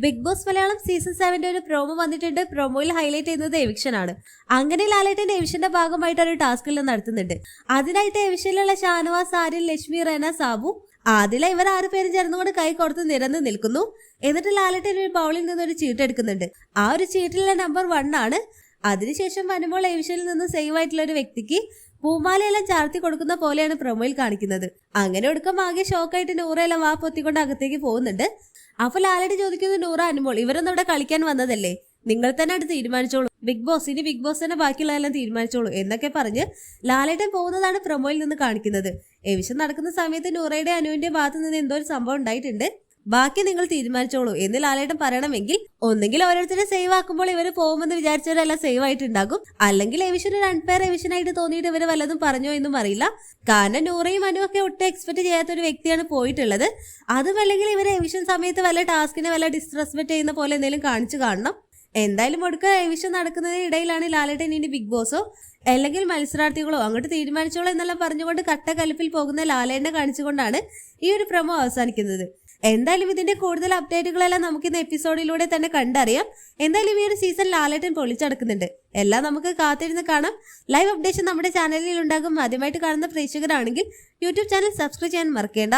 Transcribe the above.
Big boss Malayalam season 7 ഒരു promo വന്നിട്ടുണ്ട്. പ്രോമോയിൽ highlight ചെയ്യുന്നത് എവിക്ഷൻ ആണ്. അങ്ങനെ ലാലേട്ടൻ എവിക്ഷന്റെ ഭാഗമായിട്ട് ഒരു ടാസ്കിൽ നടത്തുന്നുണ്ട്. അതിനായിട്ട് എവിക്ഷനിലുള്ള ഷാനവാസ്, ആര്യൻ, ലക്ഷ്മി, റെന, സാബു, ആദില ഇവർ 6 പേരും ചേർന്നുകൊണ്ട് കൈ കൊടുത്ത് നിരന്ന് നിൽക്കുന്നു. എന്നിട്ട് ലാലേട്ടൻ ഒരു ബൗളിൽ നിന്ന് ഒരു ചീട്ട് എടുക്കുന്നുണ്ട്. ആ ഒരു ചീട്ടിലെ നമ്പർ 1 ആണ്. അതിനുശേഷം വരുമ്പോൾ എവിഷനിൽ നിന്ന് സേവ് ആയിട്ടുള്ള ഒരു വ്യക്തിക്ക് പൂമാലയെല്ലാം ചാർത്തി കൊടുക്കുന്ന പോലെയാണ് പ്രൊമോയിൽ കാണിക്കുന്നത്. അങ്ങനെ ഒടുക്കം ആകെ ഷോക്കായിട്ട് നൂറയെല്ലാം വാ പൊത്തിക്കൊണ്ട് അകത്തേക്ക് പോകുന്നുണ്ട്. അപ്പൊ ലാലേട്ടൻ ചോദിക്കുന്നു, നൂറ, അനുമോൾ ഇവരൊന്നും ഇവിടെ കളിക്കാൻ വന്നതല്ലേ, നിങ്ങൾ തന്നെ അടുത്ത് തീരുമാനിച്ചോളൂ, ബിഗ് ബോസ് തന്നെ ബാക്കിയുള്ളതെല്ലാം തീരുമാനിച്ചോളൂ എന്നൊക്കെ പറഞ്ഞ് ലാലേട്ടൻ പോകുന്നതാണ് പ്രൊമോയിൽ നിന്ന് കാണിക്കുന്നത്. എവിഷൻ നടക്കുന്ന സമയത്ത് നൂറയുടെ അനുവിന്റെ ഭാഗത്ത് നിന്ന് എന്തോ ഒരു സംഭവം ഉണ്ടായിട്ടുണ്ട്, ബാക്കി നിങ്ങൾ തീരുമാനിച്ചോളൂ എന്ന് ലാലേട്ടൻ പറയണമെങ്കിൽ ഒന്നെങ്കിൽ ഓരോരുത്തരെ സേവ് ആക്കുമ്പോൾ ഇവര് പോകുമെന്ന് വിചാരിച്ചവരെല്ലാം സേവ് ആയിട്ടുണ്ടാകും, അല്ലെങ്കിൽ എവിഷൻ ഒരു അൺഫെയർ എവിഷനായിട്ട് തോന്നിയിട്ട് ഇവര് വല്ലതും പറഞ്ഞോ എന്നും അറിയില്ല. കാരണം നൂറയും അനുവൊക്കെ ഒട്ടും എക്സ്പെക്ട് ചെയ്യാത്ത ഒരു വ്യക്തിയാണ് പോയിട്ടുള്ളത്. അതും അല്ലെങ്കിൽ ഇവര് എവിഷൻ സമയത്ത് വല്ല ടാസ്കിനെ വല്ല ഡിസ്റെസ്പെക്ട് ചെയ്യുന്ന പോലെ എന്തെങ്കിലും കാണിച്ചു കാണണം. എന്തായാലും ഒടുക്ക എവിഷൻ നടക്കുന്നതിന് ഇടയിലാണ് ലാലേട്ടൻ ഇനി ബിഗ് ബോസോ അല്ലെങ്കിൽ മത്സരാർത്ഥികളോ അങ്ങോട്ട് തീരുമാനിച്ചോളൂ എന്നെല്ലാം പറഞ്ഞുകൊണ്ട് കട്ടക്കലിപ്പിൽ പോകുന്ന ലാലേട്ടനെ കാണിച്ചുകൊണ്ടാണ് ഈ ഒരു പ്രൊമോ അവസാനിക്കുന്നത്. എന്തായാലും ഇതിന്റെ കൂടുതൽ അപ്ഡേറ്റുകളെല്ലാം നമുക്ക് ഇന്ന് എപ്പിസോഡിലൂടെ തന്നെ കണ്ടറിയാം. എന്തായാലും ഈ ഒരു സീസൺ ലാലേട്ടൻ പൊളിച്ചടക്കുന്നുണ്ട്. എല്ലാം നമുക്ക് കാത്തിരുന്ന് കാണാം. ലൈവ് അപ്ഡേഷൻ നമ്മുടെ ചാനലിൽ ഉണ്ടാകും. ആദ്യമായിട്ട് കാണുന്ന പ്രേക്ഷകരാണെങ്കിൽ യൂട്യൂബ് ചാനൽ സബ്സ്ക്രൈബ് ചെയ്യാൻ മറക്കേണ്ട.